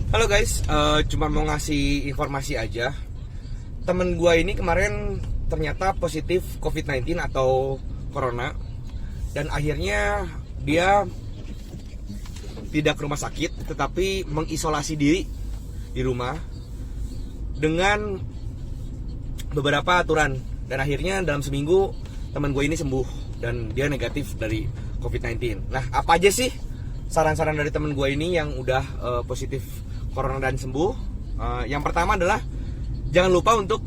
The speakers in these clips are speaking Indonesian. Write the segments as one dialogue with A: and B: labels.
A: Halo guys, cuma mau ngasih informasi aja. Temen gua ini kemarin ternyata positif COVID-19 atau Corona. Dan akhirnya dia tidak ke rumah sakit, tetapi mengisolasi diri di rumah dengan beberapa aturan. Dan akhirnya dalam seminggu teman gue ini sembuh dan dia negatif dari COVID-19. Nah, apa aja sih saran-saran dari temen gue ini yang udah positif corona dan sembuh? Yang pertama adalah jangan lupa untuk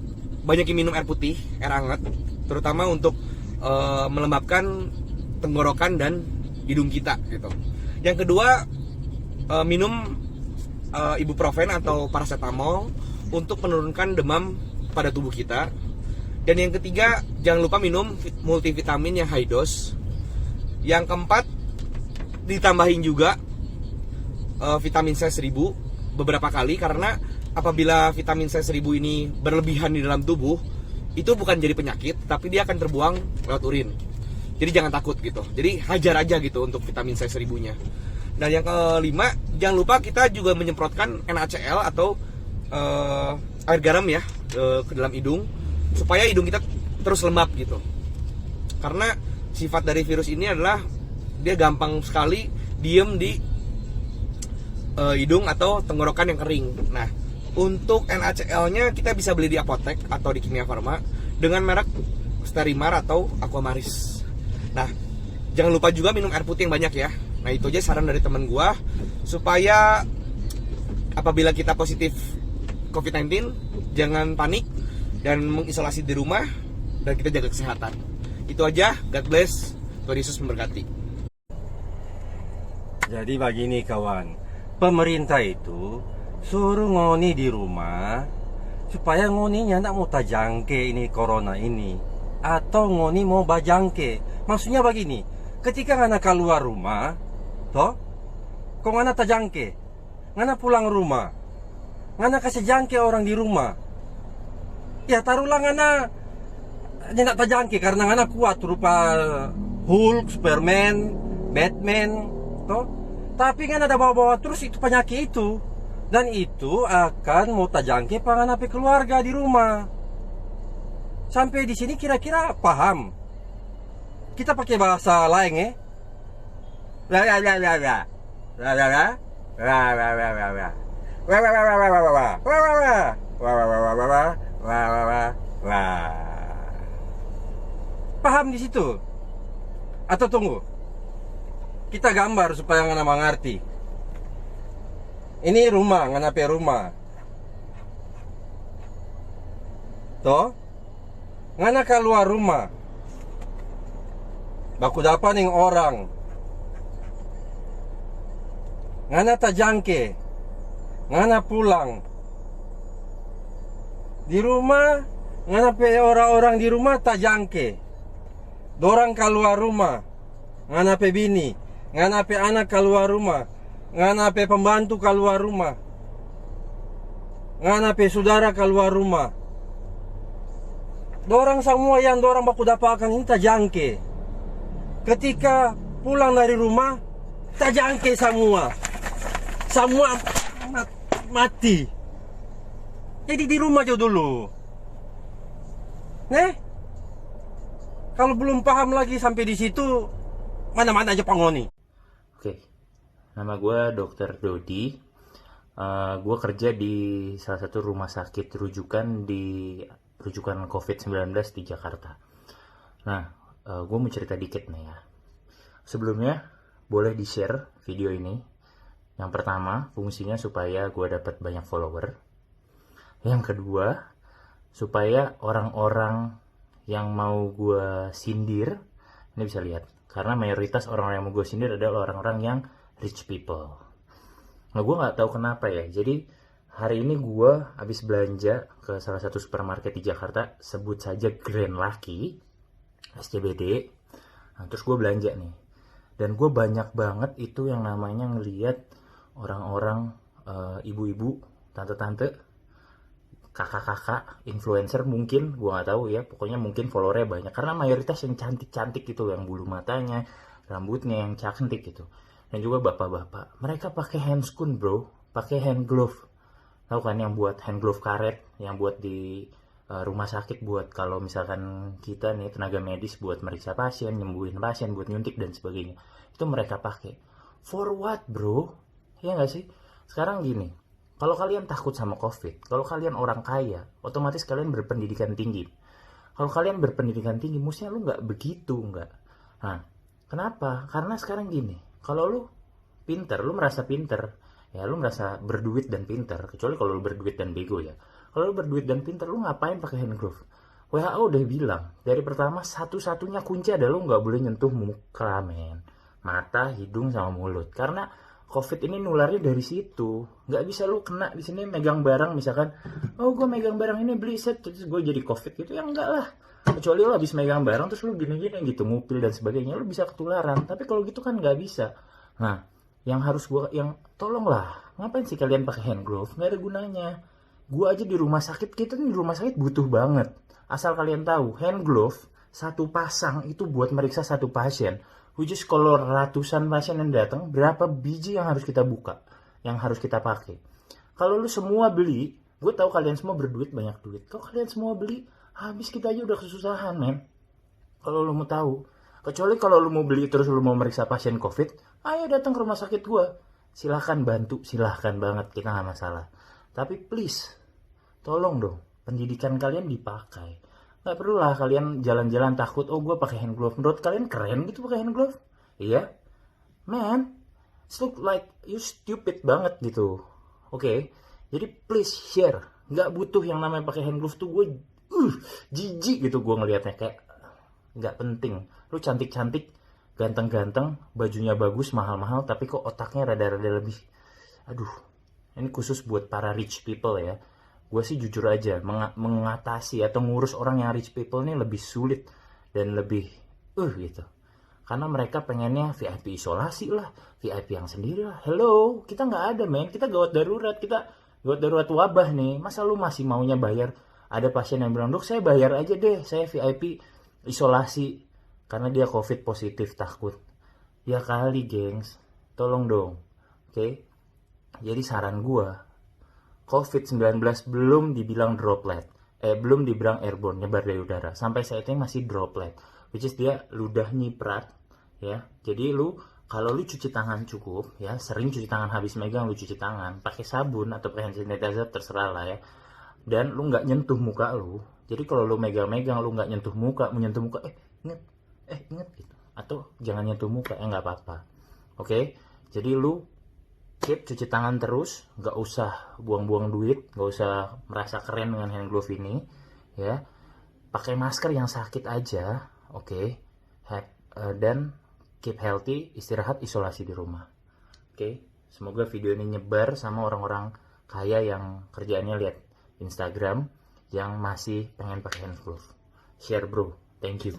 A: banyakin minum air putih, air hangat, terutama untuk melembabkan tenggorokan dan hidung kita gitu. Yang kedua, minum ibuprofen atau paracetamol untuk menurunkan demam pada tubuh kita. Dan yang ketiga, jangan lupa minum multivitamin yang high dose. Yang keempat, ditambahin juga vitamin C 1000 beberapa kali, karena apabila vitamin C 1000 ini berlebihan di dalam tubuh, itu bukan jadi penyakit, tapi dia akan terbuang lewat urin. Jadi jangan takut gitu. Jadi hajar aja gitu untuk vitamin C 1000-nya. Dan yang kelima, jangan lupa kita juga menyemprotkan NaCl atau air garam ya ke dalam hidung, supaya hidung kita terus lembab gitu. Karena sifat dari virus ini adalah dia gampang sekali diem di hidung atau tenggorokan yang kering. Nah, untuk NaCl-nya kita bisa beli di apotek atau di Kimia Farma dengan merek Sterimar atau Aquamaris. Nah, jangan lupa juga minum air putih yang banyak ya. Nah, itu aja saran dari temen gua, supaya apabila kita positif COVID-19 jangan panik dan mengisolasi di rumah, dan kita jaga kesehatan. Itu aja, God bless, Tuhan Yesus memberkati.
B: Jadi begini kawan, pemerintah itu suruh ngoni di rumah supaya ngoninya tidak mau tajangke ini corona ini, atau ngoni mau bajangke. Maksudnya begini, ketika ngana keluar rumah, toh, kok ngana tajangke, ngana pulang rumah, ngana kasih jangke orang di rumah. Ya taruhlah ngana tidak tajangke karena ngana kuat rupa Hulk, Superman, Batman, toh. Tapi ngana ada bawa-bawa terus itu penyakit itu, dan itu akan mau tajangke panganape keluarga di rumah. Sampai di sini kira-kira paham? Kita pakai bahasa lain ya. La la la la la. La la la. La la la la la. Wa wa wa wa wa wa wa. Wa wa wa. Wa wa wa wa wa. Wah, wah, wah, wah. Paham di situ? Atau tunggu, kita gambar supaya ngana mengerti. Ini rumah, nganape rumah. Toh, ngana keluar rumah, baku dapat ning orang, ngana tajangke, ngana pulang. Di rumah nganape orang-orang di rumah tajangke, dorang keluar rumah nganape bini, nganape anak keluar rumah, nganape pembantu keluar rumah, nganape saudara keluar rumah. Dorang semua yang dorang baku dapatkan ini tajangke. Ketika pulang dari rumah tajangke semua mati. Jadi di rumah aja dulu. Kalau belum paham lagi sampai di situ, mana-mana aja pangoni.
C: Oke, nama gue Dr. Dodi. Gue kerja di salah satu rumah sakit rujukan COVID-19 di Jakarta. Nah, gue mau cerita dikit nih ya. Sebelumnya, boleh di-share video ini. Yang pertama, fungsinya supaya gue dapat banyak follower. Yang kedua, supaya orang-orang yang mau gue sindir, ini bisa lihat. Karena mayoritas orang-orang yang mau gue sindir adalah orang-orang yang rich people. Nah, gue gak tahu kenapa ya. Jadi, hari ini gue habis belanja ke salah satu supermarket di Jakarta. Sebut saja Grand Lucky, SCBD. Nah, terus gue belanja nih. Dan gue banyak banget itu yang namanya ngeliat orang-orang, ibu-ibu, tante-tante, kakak-kakak, influencer mungkin, gue nggak tahu ya, pokoknya mungkin followernya banyak, karena mayoritas yang cantik-cantik gitu, yang bulu matanya, rambutnya yang cantik gitu, dan juga bapak-bapak, mereka pakai handscoon bro, pakai hand glove. Tahu kan yang buat hand glove karet, yang buat di rumah sakit, buat kalau misalkan kita nih tenaga medis buat meriksa pasien, nyembuhin pasien, buat nyuntik dan sebagainya. Itu mereka pakai. For what, bro? Ya nggak sih? Sekarang gini, kalau kalian takut sama COVID, kalau kalian orang kaya, otomatis kalian berpendidikan tinggi. Kalau kalian berpendidikan tinggi, mestinya lu nggak begitu, nggak. Nah, kenapa? Karena sekarang gini, kalau lu pinter, lu merasa pinter, ya lu merasa berduit dan pinter, kecuali kalau lu berduit dan bego ya. Kalau lu berduit dan pinter, lu ngapain pakai hand glove? WHO udah bilang, dari pertama satu-satunya kunci adalah lu nggak boleh nyentuh muka, men. Mata, hidung, sama mulut. Karena COVID ini nularnya dari situ. Nggak bisa lu kena di sini megang barang, misalkan, oh gue megang barang ini beli set, terus gue jadi COVID gitu, ya enggak lah. Kecuali lu habis megang barang, terus lu gini-gini gitu, ngupil dan sebagainya, lu bisa ketularan. Tapi kalau gitu kan nggak bisa. Nah, tolonglah, ngapain sih kalian pakai hand glove? Nggak ada gunanya. Gue aja di rumah sakit, kita di rumah sakit butuh banget. Asal kalian tahu, hand glove satu pasang itu buat meriksa satu pasien. Which is kalau ratusan pasien yang datang, berapa biji yang harus kita buka, yang harus kita pakai. Kalau lu semua beli, gue tahu kalian semua berduit, banyak duit. Kalau kalian semua beli, habis kita aja udah kesusahan, men. Kalau lu mau tahu, kecuali kalau lu mau beli terus lu mau meriksa pasien COVID, ayo datang ke rumah sakit gue. Silahkan bantu, silahkan banget, kita nggak masalah. Tapi please, tolong dong, pendidikan kalian dipakai. Nggak perlu lah kalian jalan-jalan takut, oh gue pakai hand glove. Menurut kalian keren gitu pakai hand glove? Iya? Man, it look like you stupid banget gitu. Oke? Jadi please share. Nggak butuh yang namanya pakai hand glove tuh gue jijik gitu gue ngelihatnya. Kayak nggak penting. Lu cantik-cantik, ganteng-ganteng, bajunya bagus, mahal-mahal, tapi kok otaknya rada-rada lebih. Aduh, ini khusus buat para rich people ya. Gue sih jujur aja, mengatasi atau ngurus orang yang rich people ini lebih sulit dan lebih gitu. Karena mereka pengennya VIP isolasi lah, VIP yang sendiri lah. Hello, kita nggak ada, men. Kita gawat darurat, kita gawat darurat wabah nih. Masa lu masih maunya bayar? Ada pasien yang bilang, dok saya bayar aja deh, saya VIP isolasi. Karena dia COVID positif, takut. Ya kali, gengs. Tolong dong. Oke? Jadi saran gue, COVID-19 belum dibilang droplet. Belum dibilang airborne, nyebar dari udara. Sampai saat ini masih droplet. Which is dia ludah nyiprat. Ya. Jadi kalau lu cuci tangan cukup, ya, sering cuci tangan habis megang lu cuci tangan. Pakai sabun atau pakai hand sanitizer, terserah lah ya. Dan lu nggak nyentuh muka lu. Jadi kalau lu megang-megang, lu nggak nyentuh muka, menyentuh muka, inget gitu. Atau jangan nyentuh muka, nggak apa-apa. Oke? Jadi lu keep cuci tangan terus, nggak usah buang-buang duit, nggak usah merasa keren dengan hand glove ini, ya. Pakai masker yang sakit aja, oke. Dan keep healthy, istirahat, isolasi di rumah, oke. Semoga video ini nyebar sama orang-orang kaya yang kerjaannya lihat Instagram, yang masih pengen pakai hand glove. Share bro, thank you.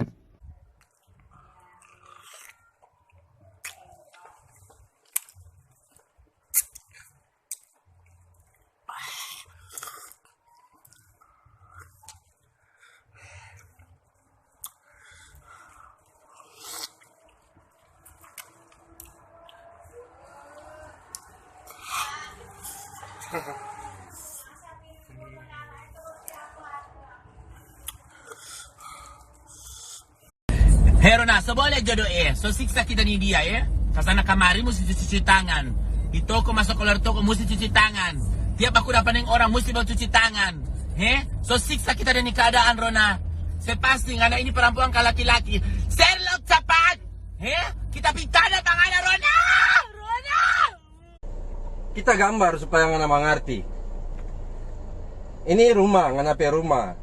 D: Herona, so boleh jodoh so siksa kita nih dia ya. Kesana kamari mesti cuci tangan. Di toko masuk keluar toko mesti cuci tangan. Tiap aku dapat orang mesti mau cuci tangan. So siksa kita dan keadaan Rona. Saya pasti karena ini perempuan ke laki-laki. Sherlock cepat. Kita pinta ada tangannya Rona. Rona.
B: Kita gambar supaya ngana mengerti. Ini rumah, ngana pe rumah.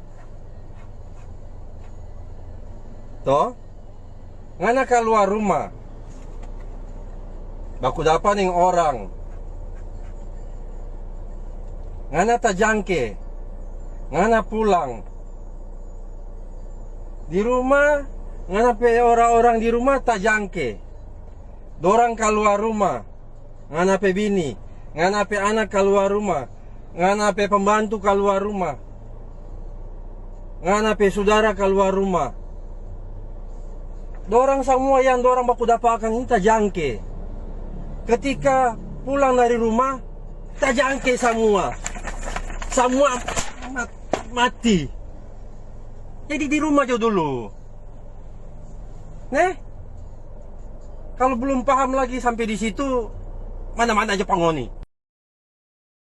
B: Toh? Ngana keluar rumah. Baku dapat ning orang. Ngana tajangke. Ngana pulang. Di rumah, ngana pe orang-orang di rumah tajangke. Dorang keluar rumah. Ngana pe bini. Ngana pe anak keluar rumah. Ngana pe pembantu keluar rumah. Ngana pe saudara keluar rumah. Dorang semua yang dorang baku dapatkan ini tajangke. Ketika pulang dari rumah, terjangkit semua. Semua mati. Jadi di rumah aja dulu. Kalau belum paham lagi sampai di situ, mana-mana aja pangoni.